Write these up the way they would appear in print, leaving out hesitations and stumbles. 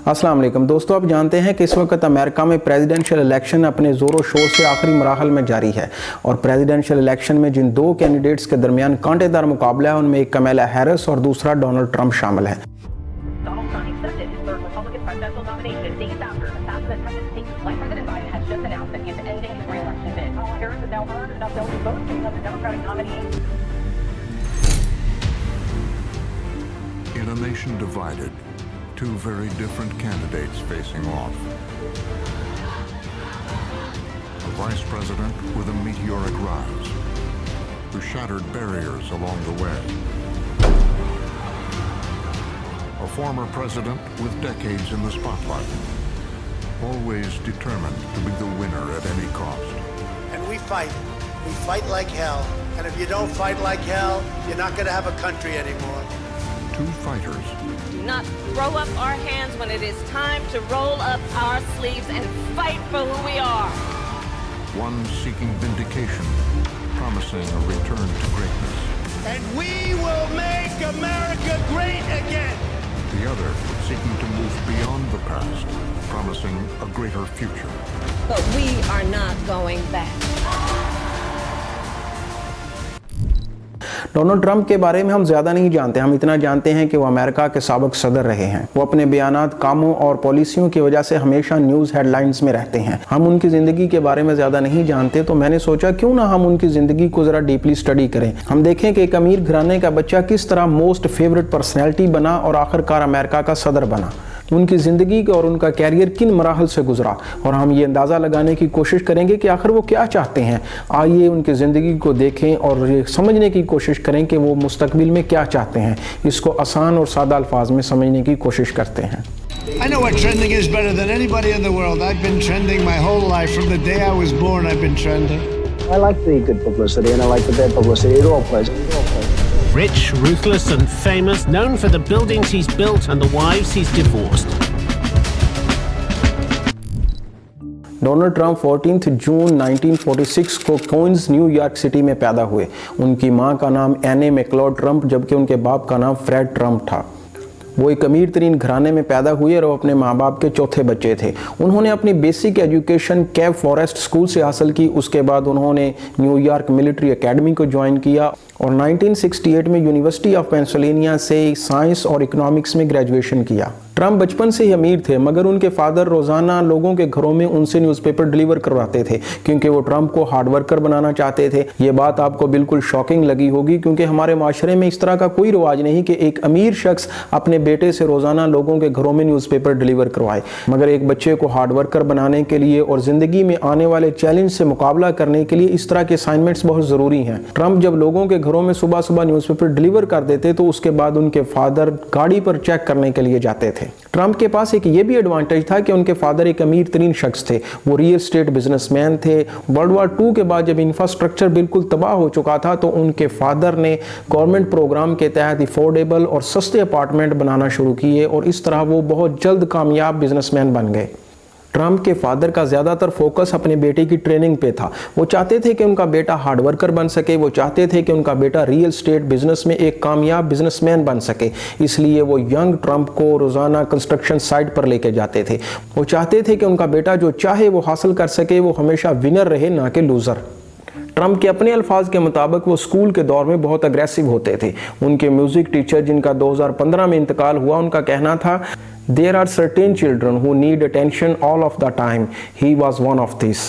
अस्सलाम वालेकुम दोस्तों, आप जानते हैं कि इस वक्त अमेरिका में प्रेसिडेंशियल इलेक्शन अपने ज़ोरों शोर से आखिरी मराहल में जारी है और प्रेसिडेंशियल इलेक्शन में जिन दो कैंडिडेट्स के दरमियान कांटेदार मुकाबला है उनमें एक कमला हैरिस और दूसरा डोनाल्ड ट्रंप शामिल है। In a nation divided, two very different candidates facing off. A vice president with a meteoric rise, who shattered barriers along the way. A former president with decades in the spotlight, always determined to be the winner at any cost. And we fight like hell. And if you don't fight like hell, you're not going to have a country anymore. Two fighters. Do not throw up our hands when it is time to roll up our sleeves and fight for who we are. One seeking vindication, promising a return to greatness. And we will make America great again. The other seeking to move beyond the past, promising a greater future. But we are not going back. Donald Trump के बारे में हम ज़्यादा नहीं जानते। हम इतना जानते हैं कि वो अमेरिका के साबिक सदर रहे हैं। वो अपने बयानात, कामों और पॉलिसियों की वजह से हमेशा न्यूज़ हेडलाइंस में रहते हैं। हम उनकी ज़िंदगी के बारे में ज़्यादा नहीं जानते, तो मैंने सोचा क्यों ना हम उनकी ज़िंदगी को ज़रा डीपली स्टडी करें। हम देखें कि एक अमीर घराने का बच्चा किस तरह मोस्ट फेवरेट पर्सनैलिटी बना और आखिरकार अमेरिका का सदर बना। उनकी ज़िंदगी और उनका कैरियर किन मराहल से गुजरा और हम ये अंदाज़ा लगाने की कोशिश करेंगे कि आखिर वो क्या चाहते हैं। आइए उनकी ज़िंदगी को देखें और ये समझने की कोशिश करें कि वो मुस्तकबिल में क्या चाहते हैं। इसको आसान और सादा अल्फाज में समझने की कोशिश करते हैं। I know what trending is better than anybody in the world. I've been trending my whole life. From the day I was born, I've been trending. I like the good publicity and I like the bad publicity. It all plays. Rich, ruthless and famous, known for the buildings he's built and the wives he's divorced. Donald Trump 14 जून 1946 को queen's, New York city में पैदा हुए। उनकी मां का नाम एने McLeod Trump जबकि उनके बाप का नाम फ्रेड ट्रंप था। वो एक अमीर तरीन घराने में पैदा हुए और वो अपने माँ बाप के चौथे बच्चे थे। उन्होंने अपनी basic education cap forest school से हासिल की। उसके बाद उन्होंने न्यूयॉर्क मिलिट्री एकेडमी को ज्वाइन किया और 1968 में यूनिवर्सिटी ऑफ पेंसिल्वेनिया से साइंस और इकोनॉमिक्स में ग्रेजुएशन किया। ट्रंप बचपन से ही अमीर थे मगर उनके फादर रोज़ाना लोगों के घरों में उनसे न्यूज़पेपर डिलीवर करवाते थे क्योंकि वो ट्रंप को हार्ड वर्कर बनाना चाहते थे। ये बात आपको बिल्कुल शॉकिंग लगी होगी क्योंकि हमारे माशरे में इस तरह का कोई रिवाज नहीं कि एक अमीर शख्स अपने बेटे से रोज़ाना लोगों के घरों में न्यूज़पेपर डिलीवर करवाए। मगर एक बच्चे को हार्ड वर्कर बनाने के लिए और ज़िंदगी में आने वाले चैलेंज से मुकाबला करने के लिए इस तरह के असाइनमेंट्स बहुत ज़रूरी हैं। ट्रंप जब लोगों के घरों में सुबह सुबह न्यूज़पेपर डिलीवर कर देते तो उसके बाद उनके फादर गाड़ी पर चेक करने के लिए जाते थे। ट्रंप के पास एक ये भी एडवांटेज था कि उनके फादर एक अमीर तरीन शख्स थे। वो रियल एस्टेट बिजनेसमैन थे। वर्ल्ड वार 2 के बाद जब इंफ्रास्ट्रक्चर बिल्कुल तबाह हो चुका था तो उनके फादर ने गवर्नमेंट प्रोग्राम के तहत अफोर्डेबल और सस्ते अपार्टमेंट बनाना शुरू किए और इस तरह वो बहुत जल्द कामयाब बिजनेसमैन बन गए। ट्रंप के फादर का ज़्यादातर फोकस अपने बेटे की ट्रेनिंग पे था। वो चाहते थे कि उनका बेटा हार्ड वर्कर बन सके। वो चाहते थे कि उनका बेटा रियल एस्टेट बिजनेस में एक कामयाब बिजनेसमैन बन सके। इसलिए वो यंग ट्रंप को रोज़ाना कंस्ट्रक्शन साइट पर लेके जाते थे। वो चाहते थे कि उनका बेटा जो चाहे वो हासिल कर सके, वो हमेशा विनर रहे ना कि लूज़र। ट्रंप के अपने अल्फाज के मुताबिक वो स्कूल के दौर में बहुत अग्रेसिव होते थे। उनके म्यूज़िक टीचर जिनका 2015 में इंतकाल हुआ, उनका कहना था There are certain children who need attention all of the time. He was one of these.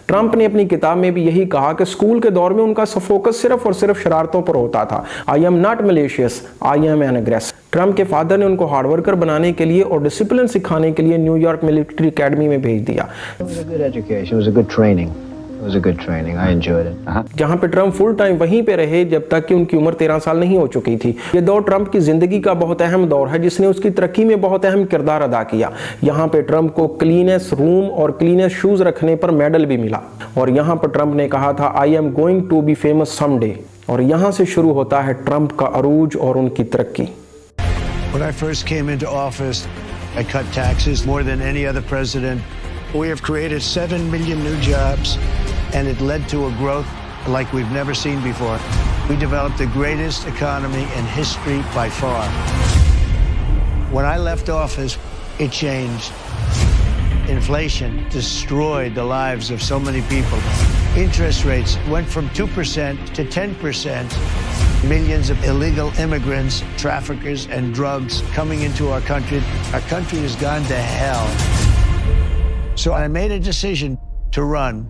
Trump ने अपनी किताब में भी यही कहा कि स्कूल के दौर में उनका फोकस सिर्फ और सिर्फ शरारतों पर होता था। I am not malicious, I am an aggressor. Trump के फादर ने उनको हार्ड वर्कर बनाने के लिए और डिसिप्लिन सिखाने के लिए न्यूयॉर्क मिलिट्री एकेडमी में भेज दिया। जहां पे ट्रंप फुल टाइम वहीं पे रहे जब तक कि उनकी उम्र 13 साल नहीं हो चुकी थी। ये दौर ट्रंप की जिंदगी का बहुत अहम दौर है जिसने उसकी तरक्की में बहुत अहम किरदार अदा किया। यहाँ पे ट्रंप को क्लीनेस्ट रूम और क्लीनेस्ट शूज रखने पर मेडल भी मिला और यहाँ पर ट्रंप ने कहा था I am going to be famous someday. और यहाँ से शुरू होता है ट्रंप का अरूज और उनकी तरक्की। When I first came into office, I cut taxes more than any other president. We have created 7 million new jobs, and it led to a growth like we've never seen before. We developed the greatest economy in history by far. When I left office, it changed. Inflation destroyed the lives of so many people. Interest rates went from 2% to 10%. Millions of illegal immigrants, traffickers, and drugs coming into our country. Our country has gone to hell. So I made a decision to run.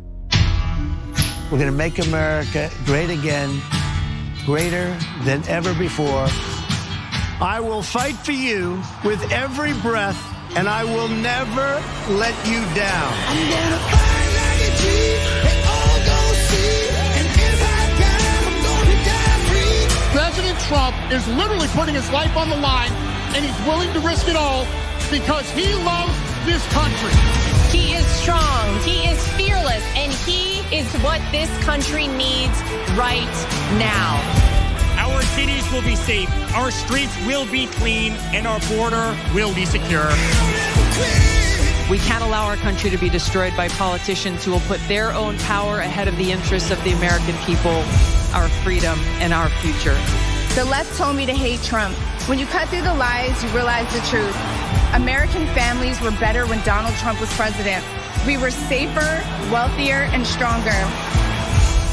We're going to make America great again, greater than ever before. I will fight for you with every breath, and I will never let you down. I'm gonna fight like a G, and all gonna see, and if I die, I'm gonna die free. President Trump is literally putting his life on the line, and he's willing to risk it all because he loves this country. He is strong, he is fearless, and he is what this country needs right now. Our cities will be safe, our streets will be clean, and our border will be secure. We can't allow our country to be destroyed by politicians who will put their own power ahead of the interests of the American people, our freedom, and our future. The left told me to hate Trump. When you cut through the lies, you realize the truth. American families were better when Donald Trump was president. We were safer, wealthier, and stronger.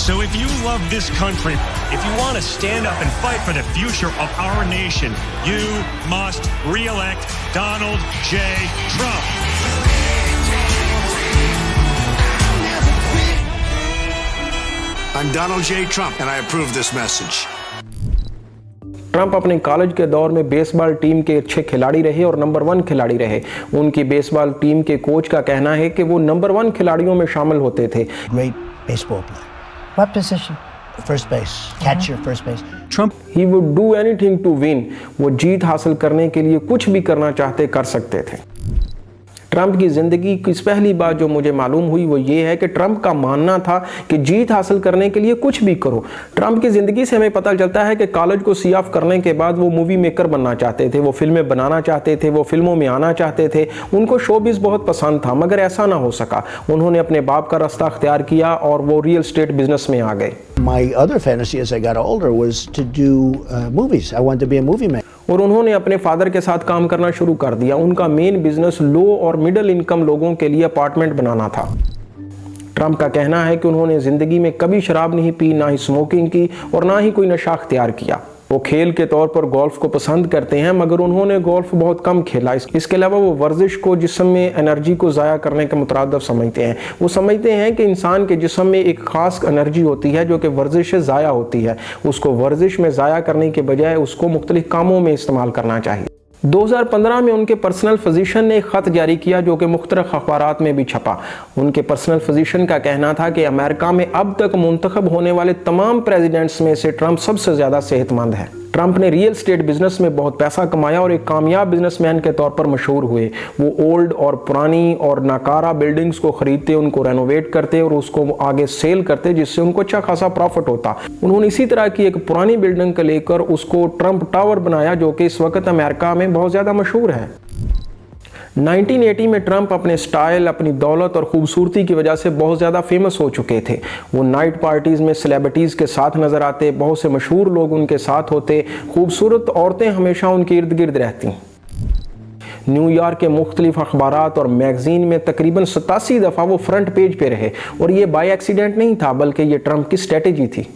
So if you love this country, if you want to stand up and fight for the future of our nation, you must re-elect Donald J. Trump. I'm Donald J. Trump, and I approve this message. Trump अपने college के दौर में baseball team के अच्छे खिलाड़ी रहे और number 1 खिलाड़ी रहे। उनकी बेसबॉल टीम के कोच का कहना है कि वो नंबर 1 खिलाड़ियों में शामिल होते थे। Great baseball player. What position? First base. Catcher, first base. Trump, he would do anything to win. वो जीत हासिल करने के लिए कुछ भी करना चाहते कर सकते थे। ट्रंप की ज़िंदगी की पहली बात जो मुझे मालूम हुई वो ये है कि ट्रंप का मानना था कि जीत हासिल करने के लिए कुछ भी करो। ट्रंप की ज़िंदगी से हमें पता चलता है कि कॉलेज को सी ऑफ करने के बाद वो मूवी मेकर बनना चाहते थे, वो फिल्में बनाना चाहते थे, वो फिल्मों में आना चाहते थे। उनको शोबिज़ बहुत पसंद था, मगर ऐसा ना हो सका। उन्होंने अपने बाप का रास्ता अख्तियार किया और वो रियल एस्टेट बिजनेस में आ गए। My other fantasy as I got older was to do movies. I wanted to be a movie man. और उन्होंने अपने फादर के साथ काम करना शुरू कर दिया। उनका मेन बिजनेस लो और मिडिल इनकम लोगों के लिए अपार्टमेंट बनाना था। ट्रंप का कहना है कि उन्होंने ज़िंदगी में कभी शराब नहीं पी, ना ही स्मोकिंग की और ना ही कोई नशा अख्तियार किया। वो खेल के तौर पर गोल्फ को पसंद करते हैं, मगर उन्होंने गोल्फ बहुत कम खेला। इसके अलावा वो वर्जिश को जिस्म में एनर्जी को ज़ाया करने के मुतरादिफ समझते हैं। वो समझते हैं कि इंसान के जिस्म में एक ख़ास एनर्जी होती है जो कि वर्जिश से ज़ाया होती है। उसको वर्जिश में ज़ाया करने के बजाय उसको मुख्तलिफ कामों में इस्तेमाल करना चाहिए। 2015 में उनके पर्सनल फिजिशियन ने एक ख़त जारी किया जो कि मुख्तलिफ अखबारात में भी छपा। उनके पर्सनल फिजिशियन का कहना था कि अमेरिका में अब तक मुंतखब होने वाले तमाम प्रेसिडेंट्स में से ट्रंप सबसे ज़्यादा सेहतमंद है। ट्रंप ने रियल एस्टेट बिजनेस में बहुत पैसा कमाया और एक कामयाब बिजनेसमैन के तौर पर मशहूर हुए। वो ओल्ड और पुरानी और नाकारा बिल्डिंग्स को खरीदते, उनको रेनोवेट करते और उसको आगे सेल करते, जिससे उनको अच्छा खासा प्रॉफिट होता। उन्होंने इसी तरह की एक पुरानी बिल्डिंग को लेकर उसको ट्रंप टावर बनाया जो कि इस वक्त अमेरिका में बहुत ज़्यादा मशहूर है। 1980 में ट्रंप अपने स्टाइल, अपनी दौलत और खूबसूरती की वजह से बहुत ज़्यादा फेमस हो चुके थे। वो नाइट पार्टीज़ में सेलिब्रिटीज़ के साथ नज़र आते, बहुत से मशहूर लोग उनके साथ होते, खूबसूरत औरतें हमेशा उनके इर्द गिर्द रहती। न्यूयॉर्क के मुख्तलिफ अखबारात और मैगज़ीन में तकरीबन 87 दफ़ा वो फ्रंट पेज पे रहे और ये बाय एक्सीडेंट नहीं था, बल्कि ये ट्रंप की स्ट्रेटेजी थी।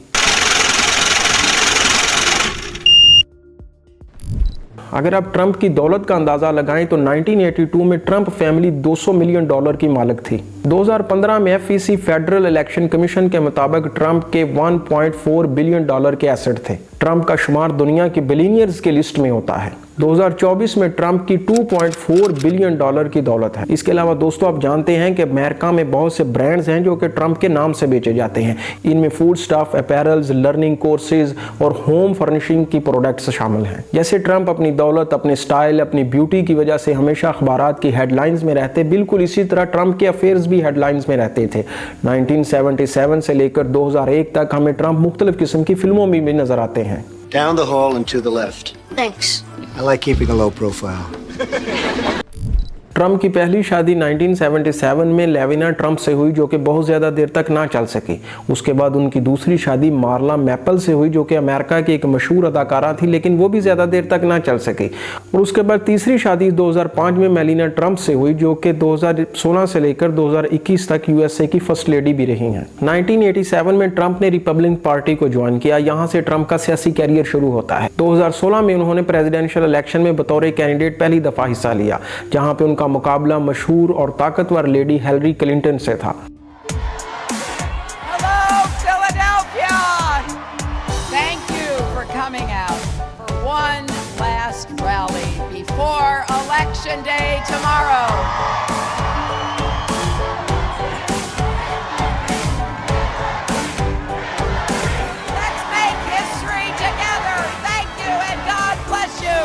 अगर आप ट्रंप की दौलत का अंदाज़ा लगाएं तो 1982 में ट्रंप फैमिली $200 मिलियन की मालिक थी। 2015 में FEC फेडरल इलेक्शन कमीशन के मुताबिक ट्रंप के $1.4 बिलियन के एसेट थे। ट्रंप का शुमार दुनिया के बिलियनियर्स की लिस्ट में होता है। 2024 में ट्रंप की $2.4 बिलियन की दौलत है। इसके अलावा दोस्तों आप जानते हैं कि अमेरिका में बहुत से ब्रांड्स हैं जो कि ट्रंप के नाम से बेचे जाते हैं। इनमें food stuff, apparels, learning courses और होम फर्निशिंग की प्रोडक्ट्स शामिल हैं। जैसे ट्रंप अपनी दौलत, अपने स्टाइल, अपनी ब्यूटी की वजह से हमेशा अखबारात की हेडलाइंस में रहते, बिल्कुल इसी तरह ट्रंप के अफेयर्स भी हेडलाइंस में रहते थे। 1977 से लेकर 2001 तक हमें ट्रंप मुख्तलिफ किस्म की फिल्मों में भी नजर आते हैं। Down the hall and to the left. Thanks. I like keeping a low profile. Trump की पहली शादी 1977 में लेविना ट्रंप से हुई, जो कि बहुत ज़्यादा देर तक ना चल सकी। उसके बाद उनकी दूसरी शादी मार्ला मैपल से हुई, जो कि अमेरिका की एक मशहूर अदाकारा थी, लेकिन वो भी ज़्यादा देर तक ना चल सकी। और उसके बाद तीसरी शादी 2005 में मेलिना ट्रंप से हुई, जो कि 2016 से लेकर 2021 तक यूएसए की फर्स्ट लेडी भी रही हैं। 1987 में ट्रंप ने रिपब्लिकन पार्टी को ज्वाइन किया। यहाँ से ट्रंप का सियासी कैरियर शुरू होता है। 2016 में उन्होंने प्रेसिडेंशियल इलेक्शन में बतौर कैंडिडेट पहली दफा हिस्सा लिया, जहां पे उनका मुकाबला मशहूर और ताकतवर लेडी हिलरी क्लिंटन से था। Hello, Philadelphia! Thank you for coming out for one last rally before Election Day tomorrow. Let's make history together. Thank you and God bless you.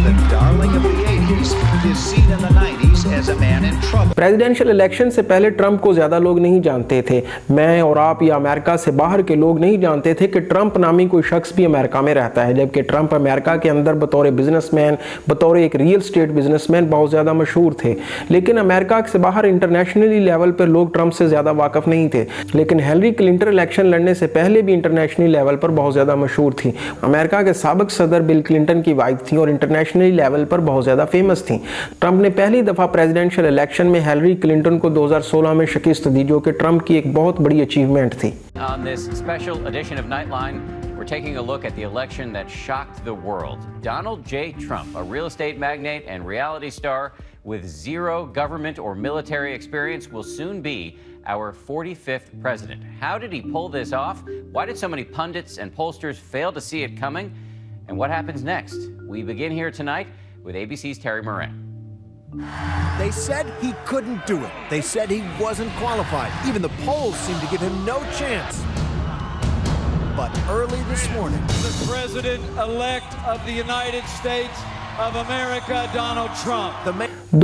The darling of the 80s is seen in the 90s as a man in trouble. Presidential election से पहले Trump को ज़्यादा लोग नहीं जानते थे। मैं और आप या अमेरिका से बाहर के लोग नहीं जानते थे कि ट्रंप नामी कोई शख्स भी अमेरिका में रहता है, जबकि ट्रंप अमेरिका के अंदर बतौर बिजनेसमैन, बतौर एक रियल स्टेट बिजनेसमैन बहुत ज़्यादा मशहूर थे। लेकिन अमेरिका से बाहर इंटरनेशनली लेवल पर लोग ट्रंप से ज़्यादा वाकफ़ नहीं थे। लेकिन हिलरी क्लिंटन इलेक्शन लड़ने से पहले भी इंटरनेशनल लेवल पर बहुत ज़्यादा मशहूर थी। अमेरिका के साबिक सदर बिल क्लिंटन की वाइफ थी और इंटरनेशनली लेवल पर बहुत ज़्यादा फेमस थी। ट्रंप ने पहली दफ़ा प्रेसिडेंशियल इलेक्शन में हिलरी क्लिंटन को 2016 में शिकस्त दी, जो कि ट्रंप की एक बहुत बड़ी अचीवमेंट थी। On this special edition of Nightline, we're taking a look at the election that shocked the world. Donald J. Trump, a real estate magnate and reality star with zero government or military experience, will soon be our 45th president. How did he pull this off? Why did so many pundits and pollsters fail to see it coming? And what happens next? We begin here tonight with ABC's Terry Moran. They said he couldn't do it. They said he wasn't qualified. Even the polls seemed to give him no chance. But early this morning, the President-elect of the United States of America, Donald Trump.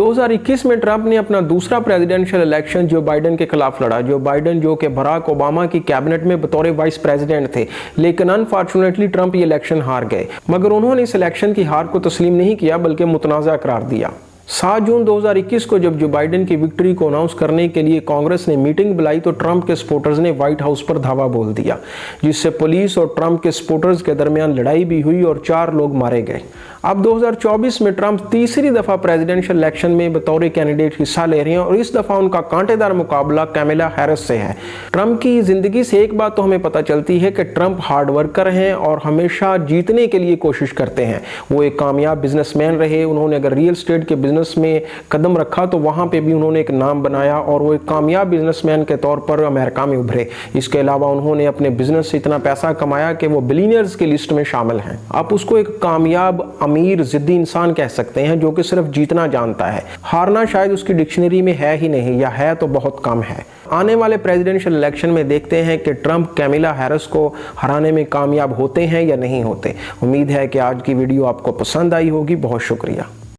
2021 में Trump ने अपना दूसरा presidential election जो Biden के खिलाफ लड़ा। जो Biden, जो कि बराक ओबामा की कैबिनेट में बतौर वाइस प्रेसिडेंट थे, लेकिन अनफॉर्चुनेटली ट्रंप ये इलेक्शन हार गए। मगर उन्होंने इस इलेक्शन की हार को तस्लीम नहीं किया, बल्कि मुतनाज़ा करार दिया। 7 जून 2021 को जब जो बाइडन की विक्ट्री को अनाउंस करने के लिए कांग्रेस ने मीटिंग बुलाई, तो ट्रंप के सपोर्टर्स ने व्हाइट हाउस पर धावा बोल दिया, जिससे पुलिस और ट्रंप के सपोर्टर्स के दरमियान लड़ाई भी हुई और 4 लोग मारे गए। अब 2024 में ट्रंप तीसरी दफा प्रेसिडेंशियल इलेक्शन में बतौर कैंडिडेट हिस्सा ले रहे हैं और इस दफा उनका कांटेदार मुकाबला कैमिला हैरिस से है। ट्रंप की जिंदगी से एक बात तो हमें पता चलती है कि ट्रंप हार्ड वर्कर हैं और हमेशा जीतने के लिए कोशिश करते हैं। वो एक कामयाब बिजनेसमैन रहे। उन्होंने अगर रियल स्टेट के बिजनेस में कदम रखा तो वहां पे भी उन्होंने एक नाम बनाया और वो एक कामयाब बिजनेसमैन के तौर पर अमेरिका में उभरे। इसके अलावा उन्होंने अपने बिजनेस से इतना पैसा कमाया कि वो बिलियनियर्स की लिस्ट में शामिल हैं। आप उसको एक कामयाब, अमीर, जिद्दी इंसान कह सकते हैं, जो कि सिर्फ जीतना जानता है। हारना शायद उसकी डिक्शनरी में है ही नहीं, या है तो बहुत कम है। आने वाले प्रेसिडेंशियल इलेक्शन में देखते हैं कि ट्रंप कैमिला हैरिस को हराने में कामयाब होते हैं या नहीं होते। उम्मीद है कि आज की वीडियो आपको पसंद आई होगी। बहुत शुक्रिया।